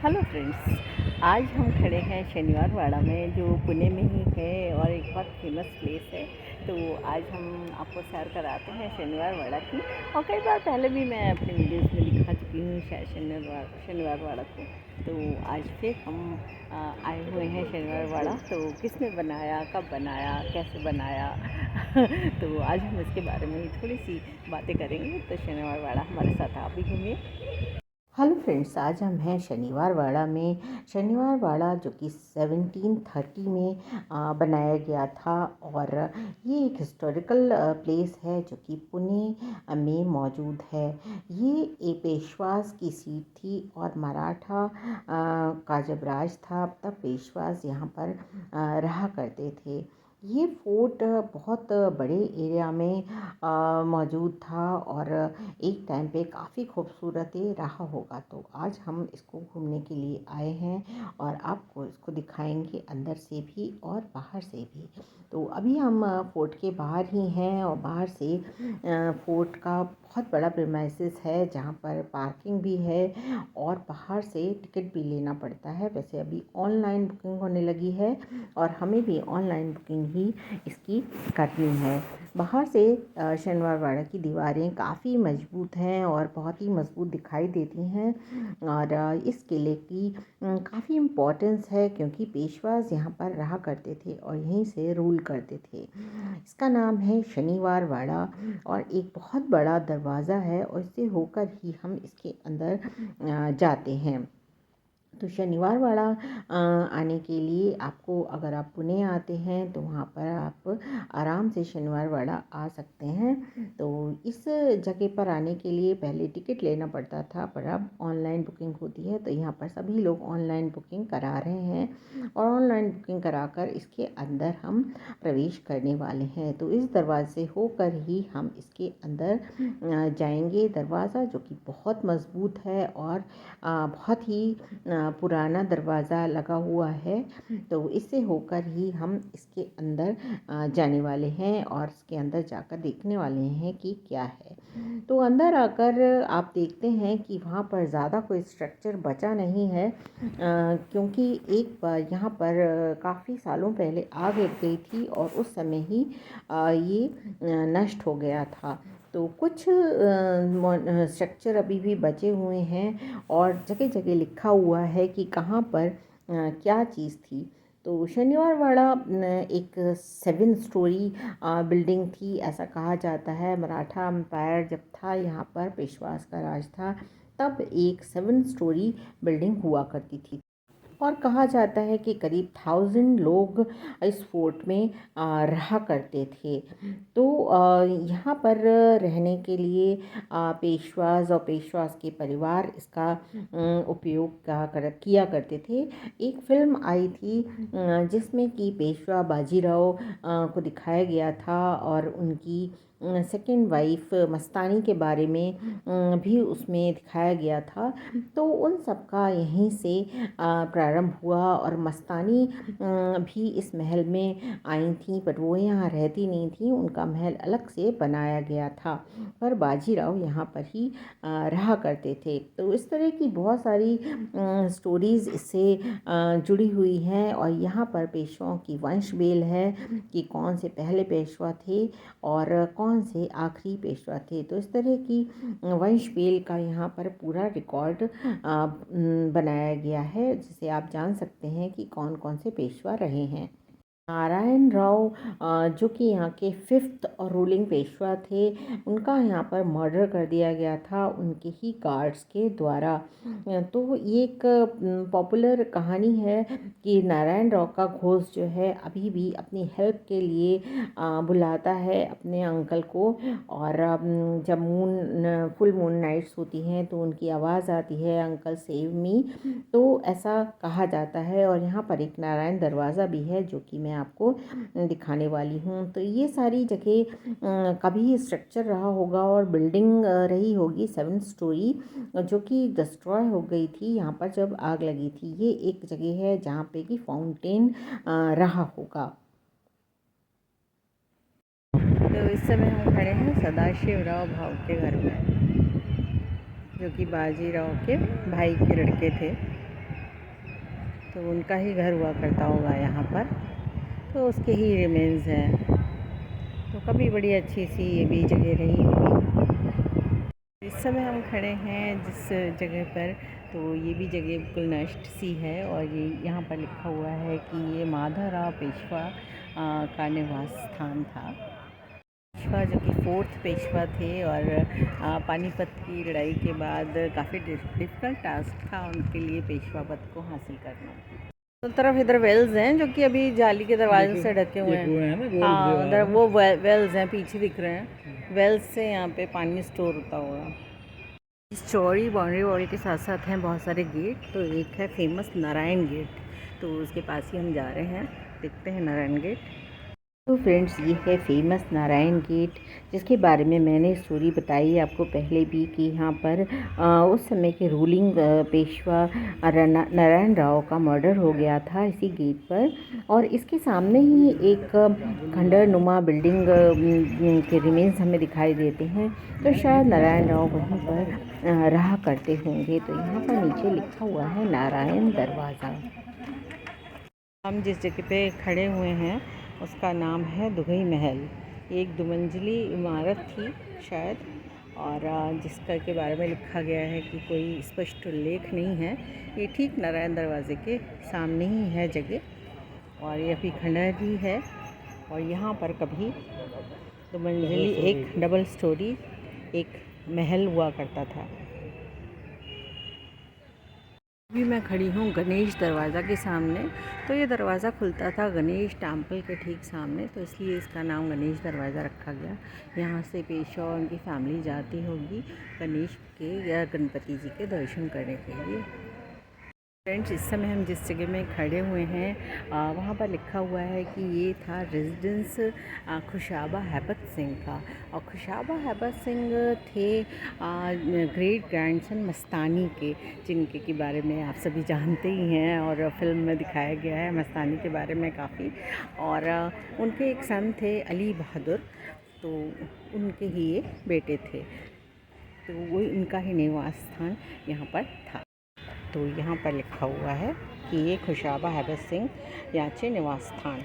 Hello friends, आज हम खड़े हैं शनिवार वाड़ा में, जो पुणे में ही है और एक बहुत फेमस प्लेस है। तो आज हम आपको सैर कराते हैं शनिवार वाड़ा की। और कई बार पहले भी मैं अपने वीडियोस में दिखा चुकी हूँ शायद शनिवार वाड़ा को। तो आज फिर हम आए हुए हैं शनिवार वाड़ा। तो किसने बनाया, कब बनाया, कैसे बनाया तो आज हम इसके बारे में ही थोड़ी सी बातें करेंगे। तो शनिवार वाड़ा हमारे साथ आप भी घूमिए। हेलो फ्रेंड्स, आज हम हैं शनिवार वाड़ा में। शनिवार वाड़ा जो कि 1730 में बनाया गया था, और ये एक हिस्टोरिकल प्लेस है जो कि पुणे में मौजूद है। ये एक पेशवास की सीट थी, और मराठा का जब राज था तब पेशवास यहाँ पर रहा करते थे। ये फोर्ट बहुत बड़े एरिया में मौजूद था, और एक टाइम पे काफ़ी खूबसूरत रहा होगा। तो आज हम इसको घूमने के लिए आए हैं, और आपको इसको दिखाएंगे अंदर से भी और बाहर से भी। तो अभी हम फोर्ट के बाहर ही हैं, और बाहर से फोर्ट का बहुत बड़ा प्रीमाइसेस है जहाँ पर पार्किंग भी है, और बाहर से टिकट भी लेना पड़ता है। वैसे अभी ऑनलाइन बुकिंग होने लगी है, और हमें भी ऑनलाइन बुकिंग ही इसकी करनी है। बाहर से शनिवार वाड़ा की दीवारें काफ़ी मजबूत हैं और बहुत ही मजबूत दिखाई देती हैं, और इस किले की काफ़ी इम्पोर्टेंस है, क्योंकि पेशवास यहाँ पर रहा करते थे और यहीं से रूल करते थे। इसका नाम है शनिवार वाड़ा, और एक बहुत बड़ा दरवाज़ा है, और इससे होकर ही हम इसके अंदर जाते हैं। तो शनिवार वाड़ा आने के लिए आपको, अगर आप पुणे आते हैं तो वहाँ पर आप आराम से शनिवार वाड़ा आ सकते हैं। तो इस जगह पर आने के लिए पहले टिकट लेना पड़ता था, पर अब ऑनलाइन बुकिंग होती है। तो यहाँ पर सभी लोग ऑनलाइन बुकिंग करा रहे हैं, और ऑनलाइन बुकिंग कराकर इसके अंदर हम प्रवेश करने वाले हैं। तो इस दरवाजे से होकर ही हम इसके अंदर जाएंगे। दरवाज़ा जो कि बहुत मज़बूत है, और बहुत ही पुराना दरवाज़ा लगा हुआ है। तो इससे होकर ही हम इसके अंदर जाने वाले हैं, और इसके अंदर जाकर देखने वाले हैं कि क्या है। तो अंदर आकर आप देखते हैं कि वहाँ पर ज़्यादा कोई स्ट्रक्चर बचा नहीं है, क्योंकि एक बार यहाँ पर काफ़ी सालों पहले आग लग गई थी, और उस समय ही ये नष्ट हो गया था। तो कुछ स्ट्रक्चर अभी भी बचे हुए हैं, और जगह जगह लिखा हुआ है कि कहाँ पर क्या चीज़ थी। तो शनिवार वाड़ा एक 7 स्टोरी बिल्डिंग थी, ऐसा कहा जाता है। मराठा एम्पायर जब था यहाँ पर, पेशवास का राज था, तब एक 7 स्टोरी बिल्डिंग हुआ करती थी। और कहा जाता है कि करीब 1000 लोग इस फोर्ट में रहा करते थे। तो यहाँ पर रहने के लिए पेशवास और पेशवास के परिवार इसका उपयोग किया करते थे। एक फिल्म आई थी जिसमें कि पेशवा बाजीराव को दिखाया गया था, और उनकी सेकंड वाइफ मस्तानी के बारे में भी उसमें दिखाया गया था। तो उन सब का यहीं से प्रारंभ हुआ, और मस्तानी भी इस महल में आई थी, पर वो यहाँ रहती नहीं थी, उनका महल अलग से बनाया गया था। पर बाजीराव यहाँ पर ही रहा करते थे। तो इस तरह की बहुत सारी स्टोरीज़ इससे जुड़ी हुई हैं, और यहाँ पर पेशवाओं की वंश बेल है कि कौन से पहले पेशवा थे और कौन से आखिरी पेशवा थे। तो इस तरह की वंश बेल का यहाँ पर पूरा रिकॉर्ड बनाया गया है, जिसे आप जान सकते हैं कि कौन कौन से पेशवा रहे हैं। नारायण राव जो कि यहाँ के 5th और रूलिंग पेशवा थे, उनका यहाँ पर मर्डर कर दिया गया था उनके ही गार्ड्स के द्वारा। तो ये एक पॉपुलर कहानी है कि नारायण राव का घोस्ट जो है अभी भी अपनी हेल्प के लिए बुलाता है अपने अंकल को, और जब फुल मून नाइट्स होती हैं तो उनकी आवाज़ आती है, अंकल सेव मी। तो ऐसा कहा जाता है। और यहाँ पर एक नारायण दरवाज़ा भी है जो कि मैं आपको दिखाने वाली हूँ। तो ये सारी जगह कभी स्ट्रक्चर रहा होगा और बिल्डिंग रही होगी 7 स्टोरी, जो कि डिस्ट्रॉय हो गई थी यहाँ पर जब आग लगी थी। ये एक जगह है जहाँ पे कि फाउंटेन रहा होगा। तो इस समय हम खड़े हैं सदाशिव राव भाव के घर में, जो कि बाजीराव के भाई के लड़के थे। तो उनका ही घर हुआ करता होगा यहाँ पर, तो उसके ही रिमेन्स हैं। तो कभी बड़ी अच्छी सी ये भी जगह रही होगी। इस समय हम खड़े हैं जिस जगह पर, तो ये भी जगह बिल्कुल नष्ट सी है और ये यहाँ पर लिखा हुआ है कि ये माधवराव पेशवा का निवास स्थान था। पेशवा जो कि 4th पेशवा थे और पानीपत की लड़ाई के बाद काफ़ी डिफ़िकल्ट टास्क था उनके लिए पेशवा पद को हासिल करना। तो तरफ इधर वेल्स हैं जो कि अभी जाली के दरवाजे से ढके हुए हैं। हाँ, उधर वो वेल्स हैं, पीछे दिख रहे हैं। वेल्स से यहाँ पे पानी स्टोर होता होगा। इस चौड़ी बाउंड्री वॉल के साथ साथ हैं बहुत सारे गेट। तो एक है फेमस नारायण गेट, तो उसके पास ही हम जा रहे हैं, देखते हैं नारायण गेट। तो फ्रेंड्स, ये है फेमस नारायण गेट, जिसके बारे में मैंने स्टोरी बताई आपको पहले भी कि यहाँ पर उस समय के रूलिंग पेशवा नारायण राव का मर्डर हो गया था इसी गेट पर। और इसके सामने ही एक खंडर नुमा बिल्डिंग के रिमेन्स हमें दिखाई देते हैं, तो शायद नारायण राव वहीं पर रहा करते होंगे। तो यहाँ पर नीचे लिखा हुआ है नारायण दरवाज़ा। हम जिस जगह पे खड़े हुए हैं उसका नाम है दुगई महल। एक दुमंजिली इमारत थी शायद, और जिसका के बारे में लिखा गया है कि कोई स्पष्ट उल्लेख नहीं है। ये ठीक नारायण दरवाज़े के सामने ही है जगह, और ये अभी खंडहर ही है। और यहाँ पर कभी दुमंजिली एक डबल स्टोरी एक महल हुआ करता था। अभी मैं खड़ी हूँ गणेश दरवाज़ा के सामने। तो ये दरवाज़ा खुलता था गणेश टेम्पल के ठीक सामने, तो इसलिए इसका नाम गणेश दरवाज़ा रखा गया। यहाँ से पेशवा और उनकी फैमिली जाती होगी गणेश के या गणपति जी के दर्शन करने के लिए। फ्रेंड्स, इस समय हम जिस जगह में खड़े हुए हैं वहाँ पर लिखा हुआ है कि ये था रेजिडेंस खुशाबा हैबत सिंह का। और खुशाबा हैबत सिंह थे ग्रेट ग्रैंडसन मस्तानी के, जिनके के बारे में आप सभी जानते ही हैं और फिल्म में दिखाया गया है मस्तानी के बारे में काफ़ी। और उनके एक सन थे अली बहादुर, तो उनके ही ये बेटे थे, तो वो उनका ही निवास स्थान यहाँ पर था। तो यहाँ पर लिखा हुआ है कि ये खुशाबा हैबत सिंह याचे निवास स्थान,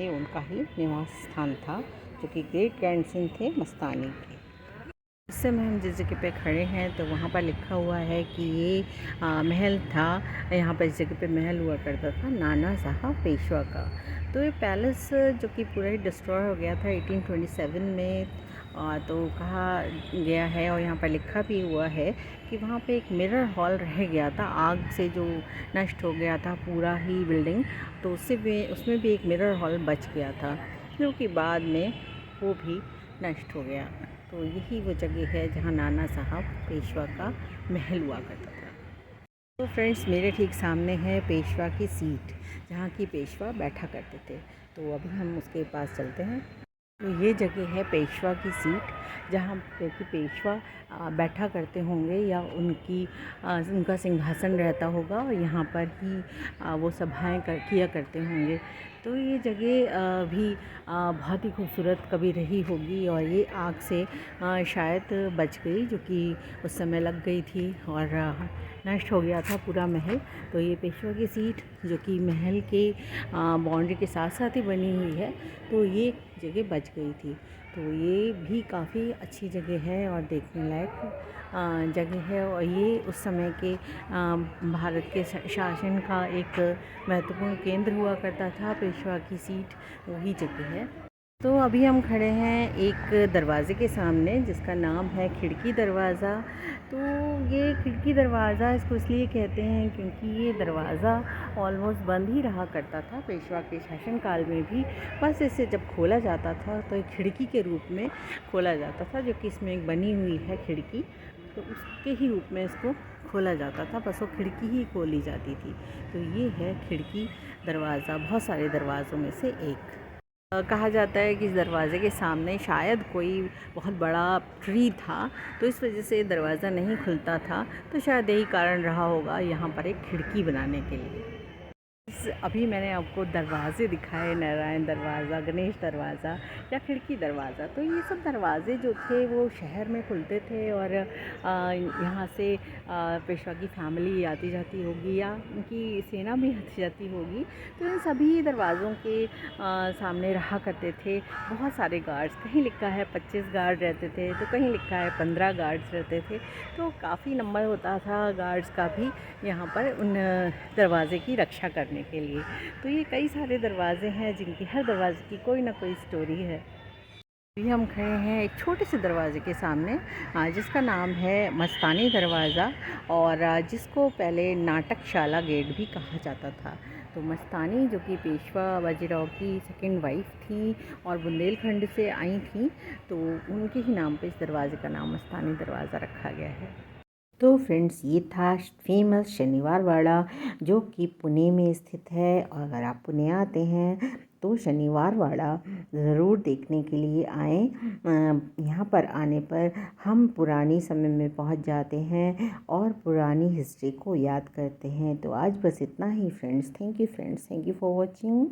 ये उनका ही निवास स्थान था, जो कि ग्रेट ग्रैंडसन थे मस्तानी के। इस समय हम जिस जगह पे खड़े हैं तो वहाँ पर लिखा हुआ है कि ये महल था। यहाँ पर इस जगह पे महल हुआ करता था नाना साहब पेशवा का। तो ये पैलेस जो कि पूरा ही डिस्ट्रॉय हो गया था 1827 में, तो कहा गया है और यहाँ पर लिखा भी हुआ है कि वहाँ पे एक मिरर हॉल रह गया था, आग से जो नष्ट हो गया था पूरा ही बिल्डिंग, तो उसमें भी एक मिरर हॉल बच गया था, जो कि बाद में वो भी नष्ट हो गया। तो यही वो जगह है जहाँ नाना साहब पेशवा का महल हुआ करता था। तो फ्रेंड्स, मेरे ठीक सामने है पेशवा की सीट, जहाँ की पेशवा बैठा करते थे। तो अभी हम उसके पास चलते हैं। तो ये जगह है पेशवा की सीट, जहाँ पे कि पेशवा बैठा करते होंगे या उनका सिंहासन रहता होगा और यहाँ पर ही वो सभाएं किया करते होंगे। तो ये जगह भी बहुत ही खूबसूरत कभी रही होगी, और ये आग से शायद बच गई, जो कि उस समय लग गई थी और नष्ट हो गया था पूरा महल। तो ये पेशवा की सीट जो कि महल के बाउंड्री के साथ साथ ही बनी हुई है, तो ये जगह बच गई थी। तो ये भी काफ़ी अच्छी जगह है और देखने लायक जगह है, और ये उस समय के भारत के शासन का एक महत्वपूर्ण केंद्र हुआ करता था। पेशवा की सीट वही जगह है। तो अभी हम खड़े हैं एक दरवाज़े के सामने जिसका नाम है खिड़की दरवाज़ा। तो ये खिड़की दरवाज़ा इसको इसलिए कहते हैं क्योंकि ये दरवाज़ा ऑलमोस्ट बंद ही रहा करता था पेशवा के शासनकाल में भी। बस इसे जब खोला जाता था तो एक खिड़की के रूप में खोला जाता था, जो कि इसमें एक बनी हुई है खिड़की, तो उसके ही रूप में इसको खोला जाता था, बस वो खिड़की ही खोली जाती थी। तो ये है खिड़की दरवाज़ा, बहुत सारे दरवाज़ों में से एक। कहा जाता है कि इस दरवाज़े के सामने शायद कोई बहुत बड़ा ट्री था, तो इस वजह से दरवाज़ा नहीं खुलता था। तो शायद यही कारण रहा होगा यहाँ पर एक खिड़की बनाने के लिए। अभी मैंने आपको दरवाज़े दिखाए, नारायण दरवाज़ा, गणेश दरवाज़ा या खिड़की दरवाज़ा। तो ये सब दरवाज़े जो थे वो शहर में खुलते थे और यहाँ से पेशवा की फैमिली आती जाती होगी या उनकी सेना भी आती जाती होगी। तो इन सभी दरवाज़ों के सामने रहा करते थे बहुत सारे गार्ड्स। कहीं लिखा है 25 गार्ड रहते थे, तो कहीं लिखा है 15 गार्ड्स रहते थे। तो काफ़ी नंबर होता था गार्ड्स का भी यहाँ पर उन दरवाज़े की रक्षा करने के लिए। तो ये कई सारे दरवाज़े हैं जिनकी हर दरवाज़े की कोई ना कोई स्टोरी है। अभी हम खड़े हैं एक छोटे से दरवाज़े के सामने, जिसका नाम है मस्तानी दरवाज़ा और जिसको पहले नाटकशाला गेट भी कहा जाता था। तो मस्तानी जो कि पेशवा बाजीराव की सेकंड वाइफ थी और बुंदेलखंड से आई थी, तो उनके ही नाम पे इस दरवाज़े का नाम मस्तानी दरवाज़ा रखा गया है। तो फ्रेंड्स, ये था फेमस शनिवार वाड़ा जो कि पुणे में स्थित है। और अगर आप पुणे आते हैं तो शनिवार वाड़ा ज़रूर देखने के लिए आएँ। यहाँ पर आने पर हम पुरानी समय में पहुँच जाते हैं और पुरानी हिस्ट्री को याद करते हैं। तो आज बस इतना ही friends. Thank you friends, thank you for watching.